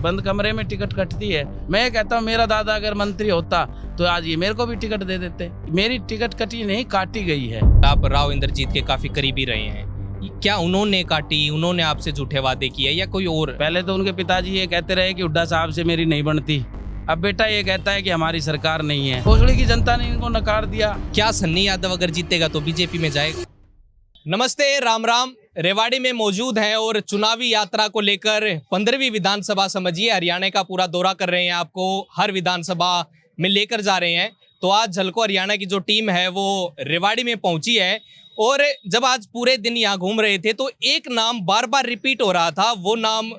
बंद कमरे में टिकट कटती है। मैं कहता हूँ मेरा दादा अगर मंत्री होता तो आज ये मेरे को भी टिकट दे देते। मेरी टिकट कटी नहीं, काटी गई है। आप राव इंद्रजीत के काफी करीबी रहे हैं, क्या उन्होंने काटी, उन्होंने आपसे झूठे वादे किए या कोई और? पहले तो उनके पिताजी ये कहते रहे कि हुड्डा साहब से मेरी नहीं बनती, अब बेटा ये कहता है कि हमारी सरकार नहीं है। भोसड़ी की जनता ने इनको नकार दिया। क्या सन्नी यादव अगर जीतेगा तो बीजेपी में जाएगा? नमस्ते, राम राम। रेवाड़ी में मौजूद हैं और चुनावी यात्रा को लेकर 15वीं विधानसभा समझिए हरियाणा का पूरा दौरा कर रहे हैं, आपको हर विधानसभा में लेकर जा रहे हैं। तो आज झलको हरियाणा की जो टीम है वो रेवाड़ी में पहुंची है और जब आज पूरे दिन यहाँ घूम रहे थे तो एक नाम बार बार रिपीट हो रहा था, वो नाम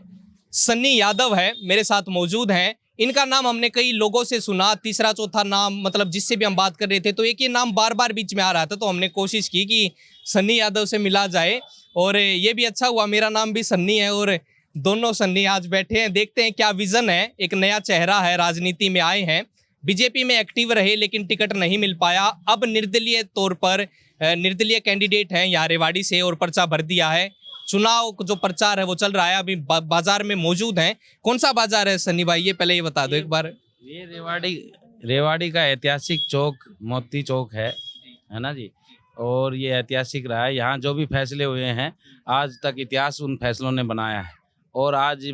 सन्नी यादव है। मेरे साथ मौजूद हैं, इनका नाम हमने कई लोगों से सुना, तीसरा चौथा नाम मतलब जिससे भी हम बात कर रहे थे तो एक ये नाम बार बार बीच में आ रहा था। तो हमने कोशिश की कि सन्नी यादव से मिला जाए और ये भी अच्छा हुआ, मेरा नाम भी सन्नी है और दोनों सन्नी आज बैठे हैं। देखते हैं क्या विजन है, एक नया चेहरा है, राजनीति में आए हैं, बीजेपी में एक्टिव रहे लेकिन टिकट नहीं मिल पाया, अब निर्दलीय तौर पर निर्दलीय कैंडिडेट हैं यहाँ रेवाड़ी से और पर्चा भर दिया है। चुनाव जो प्रचार है वो चल रहा है, अभी बाजार में मौजूद हैं। कौन सा बाजार है सन्नी भाई, ये पहले ये बता दो एक बार। ये रेवाड़ी का ऐतिहासिक चौक मोती चौक है ना जी। और ये ऐतिहासिक रहा है, यहाँ जो भी फैसले हुए हैं आज तक इतिहास उन फैसलों ने बनाया है। और आज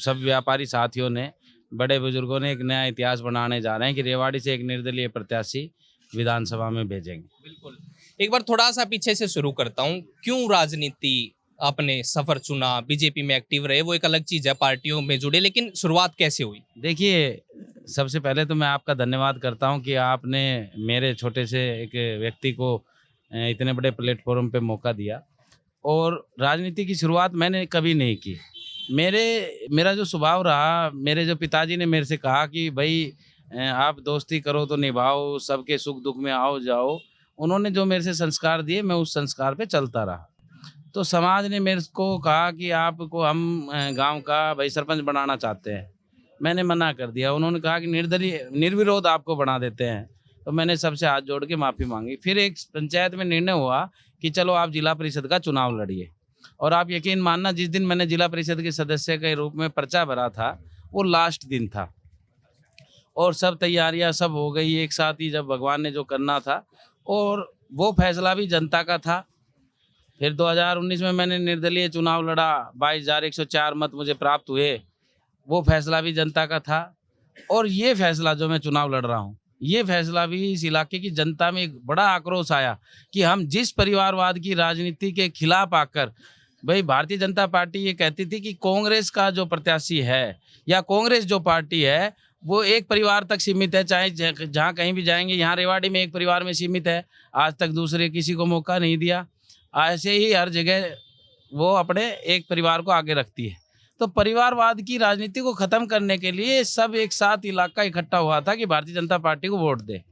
सब व्यापारी साथियों ने, बड़े बुजुर्गों ने एक नया इतिहास बनाने जा रहे हैं कि रेवाड़ी से एक निर्दलीय प्रत्याशी विधानसभा में भेजेंगे। बिल्कुल, एक बार थोड़ा सा पीछे से शुरू करता हूँ, क्यों राजनीति आपने सफर चुना? बीजेपी में एक्टिव रहे वो एक अलग चीज है, पार्टियों में जुड़े, लेकिन शुरुआत कैसे हुई? देखिए, सबसे पहले तो मैं आपका धन्यवाद करता हूं कि आपने मेरे छोटे से एक व्यक्ति को इतने बड़े प्लेटफॉर्म पे मौका दिया। और राजनीति की शुरुआत मैंने कभी नहीं की। मेरा जो स्वभाव रहा, मेरे जो पिताजी ने मेरे से कहा कि भाई आप दोस्ती करो तो निभाओ, सबके सुख दुख में आओ जाओ। उन्होंने जो मेरे से संस्कार दिए मैं उस संस्कार पे चलता रहा। तो समाज ने मेरे को कहा कि आपको हम गांव का भाई सरपंच बनाना चाहते हैं। मैंने मना कर दिया। उन्होंने कहा कि निर्विरोध आपको बना देते हैं। तो मैंने सबसे हाथ जोड़ के माफ़ी मांगी। फिर एक पंचायत में निर्णय हुआ कि चलो आप जिला परिषद का चुनाव लड़िए। और आप यकीन मानना, जिस दिन मैंने जिला परिषद के सदस्य के रूप में पर्चा भरा था वो लास्ट दिन था और सब तैयारियां सब हो गई एक साथ ही, जब भगवान ने जो करना था। और वो फैसला भी जनता का था। फिर 2019 में मैंने निर्दलीय चुनाव लड़ा, 22,104 मत मुझे प्राप्त हुए। वो फैसला भी जनता का था। और ये फैसला जो मैं चुनाव लड़ रहा हूँ, ये फैसला भी इस इलाके की जनता में एक बड़ा आक्रोश आया कि हम जिस परिवारवाद की राजनीति के खिलाफ आकर, भाई भारतीय जनता पार्टी ये कहती थी कि कांग्रेस का जो प्रत्याशी है या कांग्रेस जो पार्टी है वो एक परिवार तक सीमित है, चाहे जहाँ कहीं भी जाएंगे। यहाँ रेवाड़ी में एक परिवार में सीमित है, आज तक दूसरे किसी को मौका नहीं दिया। ऐसे ही हर जगह वो अपने एक परिवार को आगे रखती है। तो परिवारवाद की राजनीति को ख़त्म करने के लिए सब एक साथ इलाका इकट्ठा हुआ था कि भारतीय जनता पार्टी को वोट दे।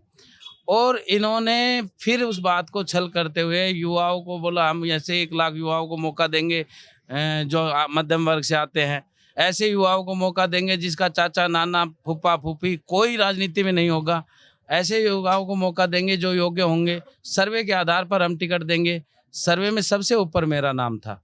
और इन्होंने फिर उस बात को छल करते हुए युवाओं को बोला हम ऐसे 1 लाख युवाओं को मौका देंगे जो मध्यम वर्ग से आते हैं, ऐसे युवाओं को मौका देंगे जिसका चाचा नाना फूफा फूफी कोई राजनीति में नहीं होगा, ऐसे युवाओं को मौका देंगे जो योग्य होंगे, सर्वे के आधार पर हम टिकट देंगे। सर्वे में सबसे ऊपर मेरा नाम था।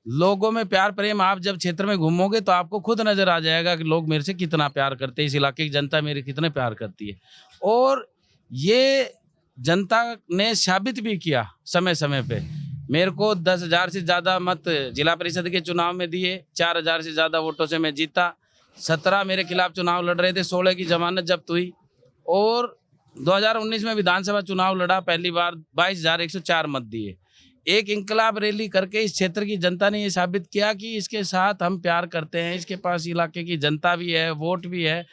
लोगों में प्यार प्रेम, आप जब क्षेत्र में घूमोगे तो आपको खुद नजर आ जाएगा कि लोग मेरे से कितना प्यार करते हैं, इस इलाके की जनता मेरे कितने प्यार करती है। और ये जनता ने साबित भी किया समय समय पे। मेरे को 10,000 से ज़्यादा मत जिला परिषद के चुनाव में दिए, 4,000 से ज़्यादा वोटों से मैं जीता। 17 मेरे खिलाफ चुनाव लड़ रहे थे, 16 की जमानत जब्त हुई। और 2019 में विधानसभा चुनाव लड़ा, पहली बार 22,104 मत दिए। एक इंकलाब रैली करके इस क्षेत्र की जनता ने ये साबित किया कि इसके साथ हम प्यार करते हैं, इसके पास इलाके की जनता भी है, वोट भी है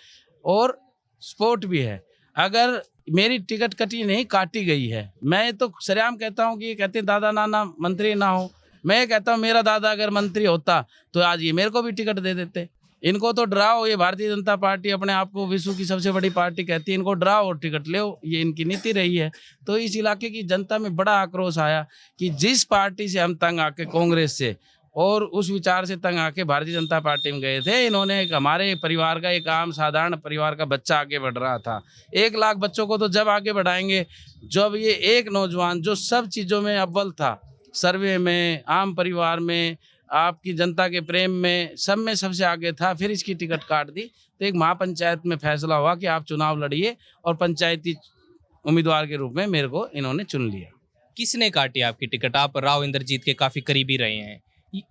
और सपोर्ट भी है। अगर मेरी टिकट कटी नहीं, काटी गई है। मैं तो सरेआम कहता हूँ कि ये कहते हैं दादा नाना मंत्री ना हो, मैं कहता हूँ मेरा दादा अगर मंत्री होता तो आज ये मेरे को भी टिकट दे देते। इनको तो डराओ, ये भारतीय जनता पार्टी अपने आप को विश्व की सबसे बड़ी पार्टी कहती है, इनको डराओ और टिकट लो, ये इनकी नीति रही है। तो इस इलाके की जनता में बड़ा आक्रोश आया कि जिस पार्टी से हम तंग आके कांग्रेस से और उस विचार से तंग आके भारतीय जनता पार्टी में गए थे, इन्होंने हमारे परिवार का एक आम साधारण परिवार का बच्चा आगे बढ़ रहा था। 1 लाख बच्चों को तो जब आगे बढ़ाएंगे जब ये एक नौजवान जो सब चीज़ों में अव्वल था, सर्वे में, आम परिवार में, आपकी जनता के प्रेम में सब में सबसे आगे था, फिर इसकी टिकट काट दी। तो एक महापंचायत में फैसला हुआ कि आप चुनाव लड़िए और पंचायती उम्मीदवार के रूप में मेरे को इन्होंने चुन लिया। किसने काटी आपकी टिकट? आप राव इंद्रजीत के काफी करीबी रहे हैं,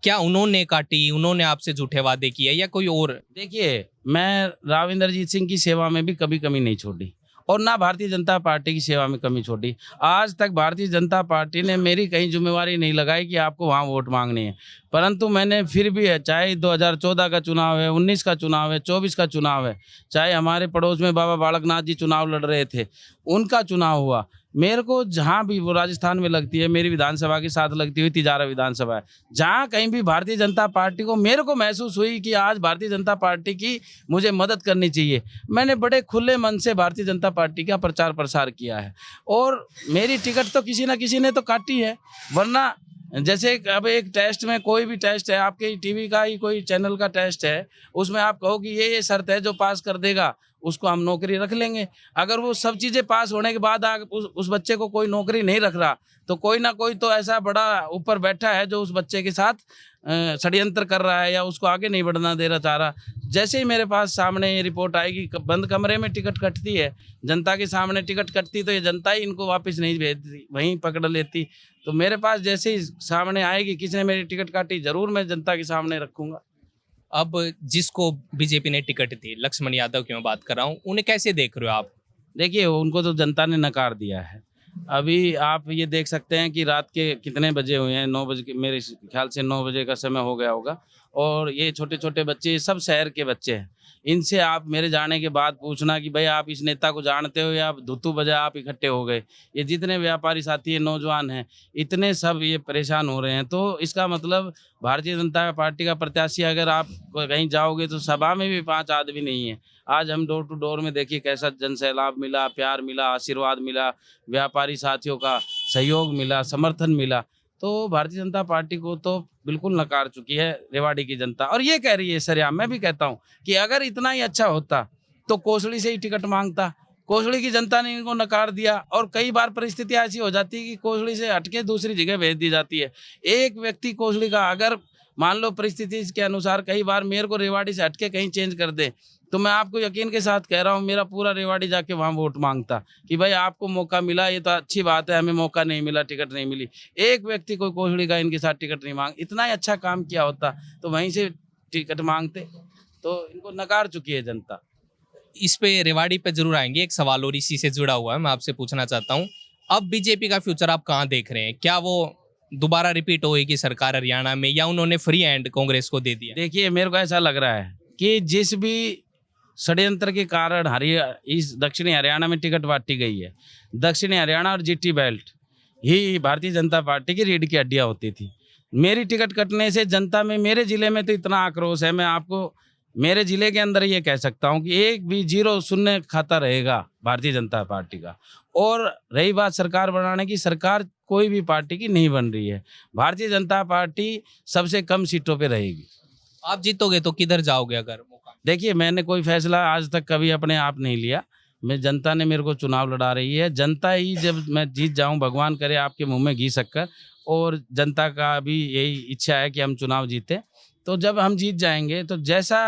क्या उन्होंने काटी, उन्होंने आपसे झूठे वादे किए या कोई और? देखिए, मैं राव इंद्रजीत सिंह की सेवा में भी कभी कमी नहीं छोड़ी और ना भारतीय जनता पार्टी की सेवा में कमी छोड़ी। आज तक भारतीय जनता पार्टी ने मेरी कहीं जिम्मेवारी नहीं लगाई कि आपको वहाँ वोट मांगनी है, परंतु मैंने फिर भी चाहे 2014 का चुनाव है, 19 का चुनाव है, 24 का चुनाव है, चाहे हमारे पड़ोस में बाबा बालकनाथ जी चुनाव लड़ रहे थे, उनका चुनाव हुआ, मेरे को जहाँ भी, वो राजस्थान में लगती है, मेरी विधानसभा के साथ लगती हुई तिजारा विधानसभा है, जहाँ कहीं भी भारतीय जनता पार्टी को मेरे को महसूस हुई कि आज भारतीय जनता पार्टी की मुझे मदद करनी चाहिए, मैंने बड़े खुले मन से भारतीय जनता पार्टी का प्रचार प्रसार किया है। और मेरी टिकट तो किसी न किसी ने तो काटी है, वरना जैसे अब एक टेस्ट में, कोई भी टेस्ट है, आपके टीवी का ही कोई चैनल का टेस्ट है, उसमें आप कहो कि ये शर्त है, जो पास कर देगा उसको हम नौकरी रख लेंगे। अगर वो सब चीज़ें पास होने के बाद उस बच्चे को कोई नौकरी नहीं रख रहा, तो कोई ना कोई तो ऐसा बड़ा ऊपर बैठा है जो उस बच्चे के साथ षड्यंत्र कर रहा है या उसको आगे नहीं बढ़ना दे रहा चाह रहा। जैसे ही मेरे पास सामने रिपोर्ट आएगी, बंद कमरे में टिकट कटती है, जनता के सामने टिकट कटती, तो ये जनता ही इनको वापस नहीं भेजती, वहीं पकड़ लेती। तो मेरे पास जैसे ही सामने आएगी किसने मेरी टिकट काटी, जरूर मैं जनता के सामने रखूंगा। अब जिसको बीजेपी ने टिकट दी, लक्ष्मण यादव की मैं बात कर रहा हूँ, उन्हें कैसे देख रहे हो आप? देखिए, उनको तो जनता ने नकार दिया है। अभी आप ये देख सकते हैं कि रात के कितने बजे हुए हैं, 9 बजे के, मेरे ख्याल से 9 बजे का समय हो गया होगा, और ये छोटे छोटे बच्चे, सब शहर के बच्चे हैं। इनसे आप मेरे जाने के बाद पूछना कि भाई आप इस नेता को जानते हो, या धुतू बजा आप इकट्ठे हो गए। ये जितने व्यापारी साथी है, नौजवान हैं, इतने सब ये परेशान हो रहे हैं। तो इसका मतलब भारतीय जनता पार्टी का प्रत्याशी, अगर आप कहीं जाओगे तो सभा में भी 5 आदमी नहीं है। आज हम डोर टू डोर में देखिए कैसा जनसैलाब मिला, प्यार मिला, आशीर्वाद मिला, व्यापारी साथियों का सहयोग मिला, समर्थन मिला। तो भारतीय जनता पार्टी को तो बिल्कुल नकार चुकी है रेवाड़ी की जनता, और ये कह रही है सरेआम, मैं भी कहता हूँ कि अगर इतना ही अच्छा होता तो कोसड़ी से ही टिकट मांगता। कोसड़ी की जनता ने इनको नकार दिया, और कई बार परिस्थिति ऐसी हो जाती है कि कोसड़ी से हटके दूसरी जगह भेज दी जाती है। एक व्यक्ति कोसड़ी का अगर मान लो परिस्थिति के अनुसार कई बार मेरे को रेवाड़ी से हटके कहीं चेंज कर दे, तो मैं आपको यकीन के साथ कह रहा हूँ, मेरा पूरा रेवाड़ी जाके वहाँ वोट मांगता कि भाई आपको मौका मिला, ये तो अच्छी बात है, हमें मौका नहीं मिला, टिकट नहीं मिली। एक व्यक्ति कोई कोसड़ी का इनके साथ टिकट नहीं मांग, इतना ही अच्छा काम किया होता तो वहीं से टिकट मांगते। तो इनको नकार चुकी है जनता। इस पे रेवाड़ी पे जरूर आएंगे। एक सवाल और इसी से जुड़ा हुआ है, मैं आपसे पूछना चाहता हूँ, अब बीजेपी का फ्यूचर आप कहाँ देख रहे हैं? क्या वो दोबारा रिपीट होएगी सरकार हरियाणा में, या उन्होंने फ्री हैंड कांग्रेस को दे दिया? देखिए, मेरे को ऐसा लग रहा है कि जिस भी षड्यंत्र के कारण इस दक्षिणी हरियाणा में टिकट बांटी गई है, दक्षिणी हरियाणा और जीटी बेल्ट ही भारतीय जनता पार्टी की रीढ़ की हड्डियां होती थी। मेरी टिकट कटने से जनता में, मेरे जिले में तो इतना आक्रोश है, मैं आपको मेरे जिले के अंदर ये कह सकता हूँ कि एक भी 0 शून्य खाता रहेगा भारतीय जनता पार्टी का। और रही बात सरकार बनाने की, सरकार कोई भी पार्टी की नहीं बन रही है, भारतीय जनता पार्टी सबसे कम सीटों पे रहेगी। आप जीतोगे तो किधर जाओगे अगर मौका? देखिए, मैंने कोई फैसला आज तक कभी अपने आप नहीं लिया, मैं, जनता ने मेरे को चुनाव लड़ा रही है। जनता ही, जब मैं जीत जाऊं, भगवान करे आपके मुंह में घी शक्कर, और जनता का भी यही इच्छा है कि हम चुनाव जीते। तो जब हम जीत जाएंगे तो जैसा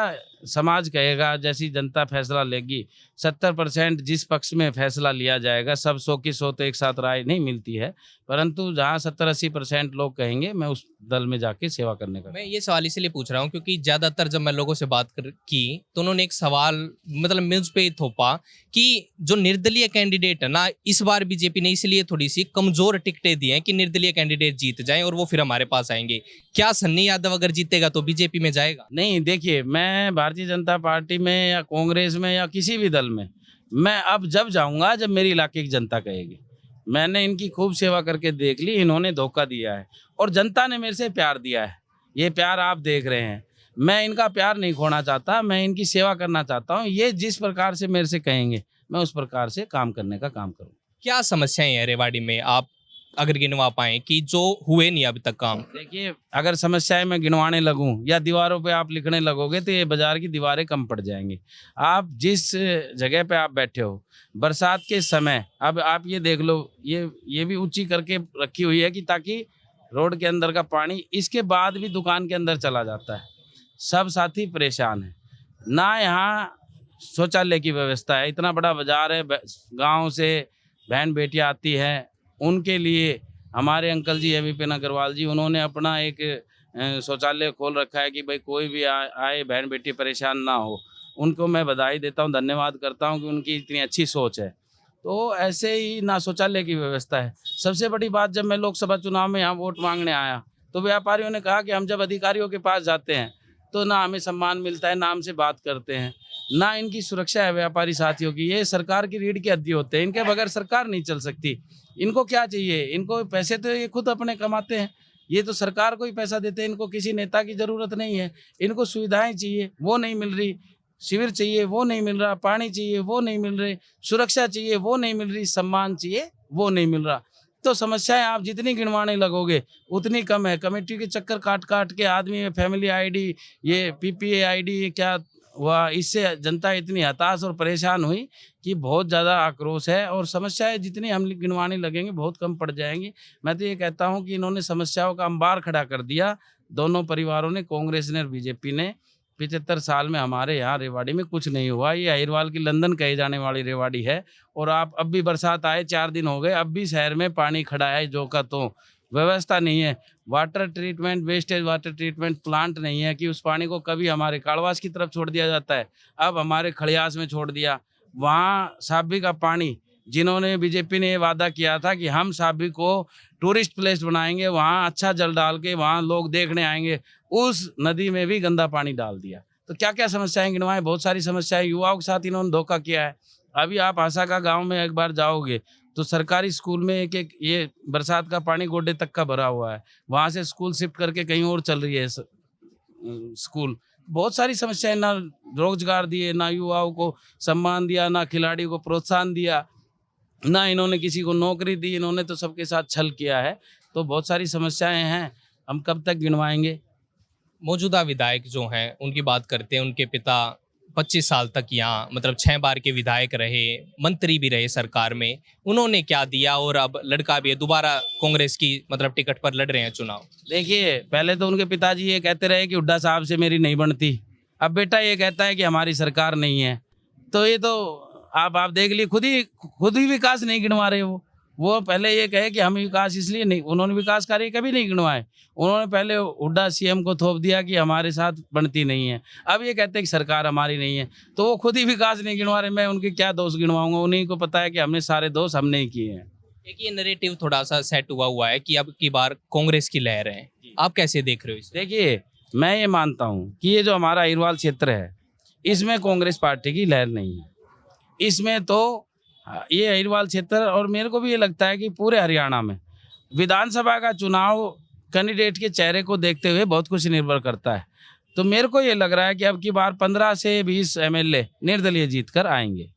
समाज कहेगा, जैसी जनता फैसला लेगी, 70% जिस पक्ष में फैसला लिया जाएगा, सब 100 की 100 तो एक साथ राय नहीं मिलती है, परंतु जहाँ 70-80% लोग कहेंगे, मैं उस दल में जाके सेवा करने का। मैं ये सवाल इसलिए पूछ रहा हूँ क्योंकि ज़्यादातर जब मैं लोगों से बात की तो उन्होंने एक सवाल मतलब मुझ पे ही थोपा कि जो निर्दलीय कैंडिडेट है ना, इस बार बीजेपी ने इसलिए थोड़ी सी कमजोर टिकटें दी हैं कि निर्दलीय कैंडिडेट जीत जाएं और वो फिर हमारे पास आएंगे। क्या सन्नी यादव अगर जीतेगा तो बीजेपी में जाएगा? नहीं, देखिए, मैं भारतीय जनता पार्टी में या कांग्रेस में या किसी भी दल में, मैं अब जब जाऊंगा जब मेरी इलाके की जनता कहेगी। मैंने इनकी खूब सेवा करके देख ली, इन्होंने धोखा दिया है और जनता ने मेरे से प्यार दिया है। ये प्यार आप देख रहे हैं, मैं इनका प्यार नहीं खोना चाहता, मैं इनकी सेवा करना चाहता हूँ। ये जिस प्रकार से मेरे से कहेंगे, मैं उस प्रकार से काम करने का काम करूँ। क्या समस्याएं हैं रेवाड़ी में, आप अगर गिनवा पाए कि जो हुए नहीं अभी तक काम? देखिए, अगर समस्याएं मैं गिनवाने लगूं या दीवारों पे आप लिखने लगोगे तो ये बाजार की दीवारें कम पड़ जाएंगी। आप जिस जगह पे आप बैठे हो, बरसात के समय, अब आप ये देख लो, ये भी ऊंची करके रखी हुई है कि ताकि रोड के अंदर का पानी इसके बाद भी दुकान के अंदर चला जाता है। सब साथी परेशान हैं। ना यहाँ शौचालय की व्यवस्था है, इतना बड़ा बाजार है, गांव से बहन बेटियां आती हैं, उनके लिए हमारे अंकल जी है विपिन अग्रवाल जी, उन्होंने अपना एक शौचालय खोल रखा है कि भाई कोई भी आए बहन बेटी परेशान ना हो। उनको मैं बधाई देता हूँ, धन्यवाद करता हूँ कि उनकी इतनी अच्छी सोच है। तो ऐसे ही ना शौचालय की व्यवस्था है। सबसे बड़ी बात, जब मैं लोकसभा चुनाव में यहाँ वोट मांगने आया तो व्यापारियों ने कहा कि हम जब अधिकारियों के पास जाते हैं तो ना हमें सम्मान मिलता है, ना हमसे बात करते हैं, ना इनकी सुरक्षा है व्यापारी साथियों की। ये सरकार की रीढ़ की हड्डी होते हैं, इनके बगैर सरकार नहीं चल सकती। इनको क्या चाहिए? इनको पैसे तो ये खुद अपने कमाते हैं, ये तो सरकार को ही पैसा देते हैं। इनको किसी नेता की ज़रूरत नहीं है। इनको सुविधाएं चाहिए, वो नहीं मिल रही। शिविर चाहिए, वो नहीं मिल रहा। पानी चाहिए, वो नहीं मिल रही। सुरक्षा चाहिए, वो नहीं मिल रही। सम्मान चाहिए, वो नहीं मिल रहा। तो समस्याएं आप जितनी गिनवाने लगोगे उतनी कम है। कमेटी के चक्कर काट काट के आदमी में फैमिली आईडी, ये पीपीए आईडी क्या हुआ, इससे जनता इतनी हताश और परेशान हुई कि बहुत ज़्यादा आक्रोश है। और समस्याएं जितनी हम गिनवाने लगेंगे बहुत कम पड़ जाएंगी। मैं तो ये कहता हूँ कि इन्होंने समस्याओं का अंबार खड़ा कर दिया, दोनों परिवारों ने, कांग्रेस ने और बीजेपी ने। 75 साल में हमारे यहाँ रेवाड़ी में कुछ नहीं हुआ। ये अहिरवाल की लंदन कही जाने वाली रेवाड़ी है। और आप अब भी बरसात आए 4 दिन हो गए, अब भी शहर में पानी खड़ा है जो का तो। व्यवस्था नहीं है, water treatment, wastage water treatment plant नहीं है कि उस पानी को कभी हमारे काड़वास की तरफ छोड़ दिया जाता है, अब हमारे खड़ियास में छोड़ दिया। वहाँ साबी का पानी, जिन्होंने बीजेपी ने ये वादा किया था कि हम साबी को टूरिस्ट प्लेस बनाएंगे, वहाँ अच्छा जल डाल के वहाँ लोग देखने आएंगे, उस नदी में भी गंदा पानी डाल दिया। तो क्या क्या समस्याएं गिनवाएं, बहुत सारी समस्याएं। युवाओं के साथ इन्होंने धोखा किया है। अभी आप आशा का गांव में एक बार जाओगे तो सरकारी स्कूल में एक ये बरसात का पानी गोड्डे तक का भरा हुआ है, वहाँ से स्कूल शिफ्ट करके कहीं और चल रही है स्कूल। बहुत सारी समस्याएं, ना रोजगार दिए, ना युवाओं को सम्मान दिया, ना खिलाड़ियों को प्रोत्साहन दिया, ना इन्होंने किसी को नौकरी दी। इन्होंने तो सबके साथ छल किया है। तो बहुत सारी समस्याएं हैं, हम कब तक गिनवाएंगे। मौजूदा विधायक जो हैं उनकी बात करते हैं, उनके पिता 25 साल तक यहाँ मतलब 6 बार के विधायक रहे, मंत्री भी रहे सरकार में, उन्होंने क्या दिया? और अब लड़का भी है, दोबारा कांग्रेस की मतलब टिकट पर लड़ रहे हैं चुनाव। देखिए, पहले तो उनके पिताजी ये कहते रहे कि हुड्डा साहब से मेरी नहीं बनती, अब बेटा ये कहता है कि हमारी सरकार नहीं है। तो ये तो आप देख लिए, खुद ही विकास नहीं गिनवा रहे। वो पहले ये कहे कि हम विकास, इसलिए नहीं, उन्होंने विकास कार्य कभी नहीं गिनवाए। उन्होंने पहले हुड्डा सीएम को थोप दिया कि हमारे साथ बनती नहीं है, अब ये कहते हैं कि सरकार हमारी नहीं है। तो वो खुद ही विकास नहीं गिनवा रहे, मैं उनके क्या दोष गिनवाऊंगा? उन्हीं को पता है कि हमने सारे दोष हमने ही किए हैं। एक ये नैरेटिव थोड़ा सा सेट हुआ है कि अब की बार कांग्रेस की लहर है, आप कैसे देख रहे हो इसे? देखिए, मैं ये मानता हूँ कि ये जो हमारा अहिरवाल क्षेत्र है, इसमें कांग्रेस पार्टी की लहर नहीं है। इसमें तो ये अहिरवाल क्षेत्र, और मेरे को भी ये लगता है कि पूरे हरियाणा में विधानसभा का चुनाव कैंडिडेट के चेहरे को देखते हुए बहुत कुछ निर्भर करता है। तो मेरे को ये लग रहा है कि अब की बार 15 से 20 एमएलए निर्दलीय जीत कर आएंगे।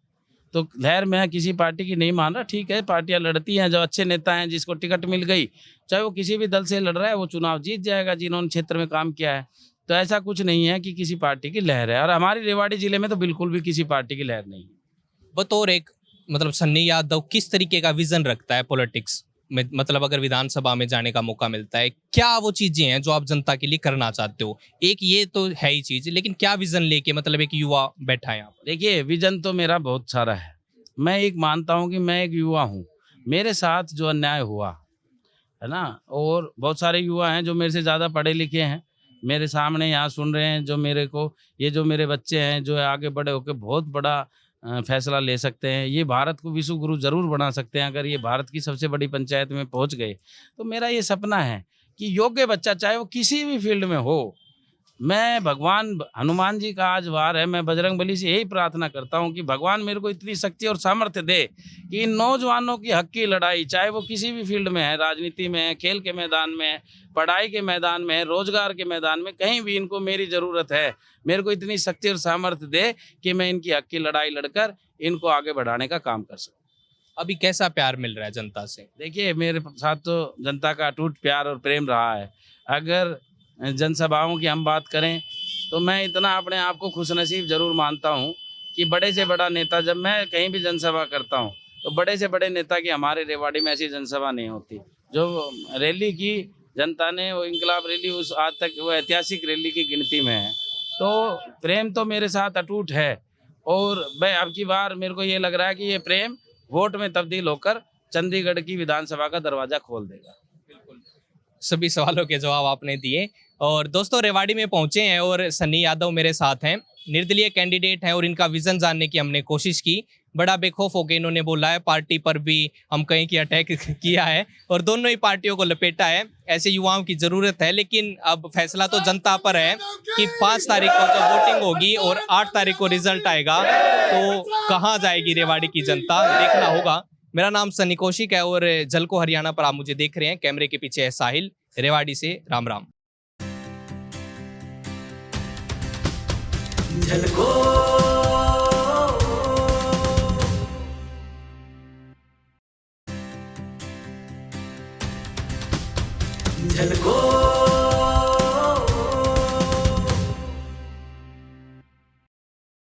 तो लहर मैं किसी पार्टी की नहीं मान रहा। ठीक है, पार्टियां लड़ती हैं, जो अच्छे नेता हैं, जिसको टिकट मिल गई, चाहे वो किसी भी दल से लड़ रहा है, वो चुनाव जीत जाएगा, जिन्होंने क्षेत्र में काम किया है। तो ऐसा कुछ नहीं है कि किसी पार्टी की लहर है, और हमारी रेवाड़ी जिले में तो बिल्कुल भी किसी पार्टी की लहर नहीं है। बतौर एक मतलब सन्नी यादव किस तरीके का विजन रखता है पॉलिटिक्स में, मतलब अगर विधानसभा में जाने का मौका मिलता है, क्या वो चीजें हैं जो आप जनता के लिए करना चाहते हो? एक ये तो है ही चीज, लेकिन क्या विजन लेके मतलब एक युवा बैठा है यहाँ पर? देखिए, विजन तो मेरा बहुत सारा है। मैं एक मानता हूँ कि मैं एक युवा हूँ, मेरे साथ जो अन्याय हुआ है ना, और बहुत सारे युवा हैं जो मेरे से ज़्यादा पढ़े लिखे हैं, मेरे सामने यहाँ सुन रहे हैं, जो मेरे को, ये जो मेरे बच्चे हैं जो आगे बड़े होकर बहुत बड़ा फैसला ले सकते हैं। ये भारत को विश्व गुरु जरूर बना सकते हैं अगर ये भारत की सबसे बड़ी पंचायत में पहुंच गए। तो मेरा ये सपना है कि योग्य बच्चा, चाहे वो किसी भी फील्ड में हो, मैं भगवान हनुमान जी का आज वार है, मैं बजरंगबली से यही प्रार्थना करता हूं कि भगवान मेरे को इतनी शक्ति और सामर्थ्य दे कि इन नौजवानों की हक की लड़ाई, चाहे वो किसी भी फील्ड में है, राजनीति में है, खेल के मैदान में है, पढ़ाई के मैदान में है, रोजगार के मैदान में, कहीं भी इनको मेरी ज़रूरत है। मेरे को इतनी शक्ति और सामर्थ्य दे कि मैं इनकी हक की लड़ाई लड़कर इनको आगे बढ़ाने का काम कर सकूँ। अभी कैसा प्यार मिल रहा है जनता से? देखिए, मेरे साथ तो जनता का अटूट प्यार और प्रेम रहा है। अगर जनसभाओं की हम बात करें तो मैं इतना अपने आप को खुशनसीब जरूर मानता हूं कि बड़े से बड़ा नेता, जब मैं कहीं भी जनसभा करता हूं तो बड़े से बड़े नेता की हमारे रेवाड़ी में ऐसी जनसभा नहीं होती। जो रैली की जनता ने वो इंकलाब रैली उस आज तक वो ऐतिहासिक रैली की गिनती में है। तो प्रेम तो मेरे साथ अटूट है और मैं अब की बार मेरे को ये लग रहा है कि ये प्रेम वोट में तब्दील होकर चंडीगढ़ की विधानसभा का दरवाजा खोल देगा। सभी सवालों के जवाब आपने दिए। और दोस्तों रेवाड़ी में पहुंचे हैं और सन्नी यादव मेरे साथ हैं, निर्दलीय कैंडिडेट हैं और इनका विजन जानने की हमने कोशिश की। बड़ा बेखौफ होकर इन्होंने बोला है पार्टी पर भी हम कहीं की अटैक किया है और दोनों ही पार्टियों को लपेटा है। ऐसे युवाओं की ज़रूरत है, लेकिन अब फैसला तो जनता पर है कि 5 तारीख को जब वोटिंग होगी और 8 तारीख को रिजल्ट आएगा तो कहाँ जाएगी रेवाड़ी की जनता, देखना होगा। मेरा नाम सन्नी कौशिक है और झलको हरियाणा पर आप मुझे देख रहे हैं। कैमरे के पीछे है साहिल। रेवाड़ी से राम राम। झलको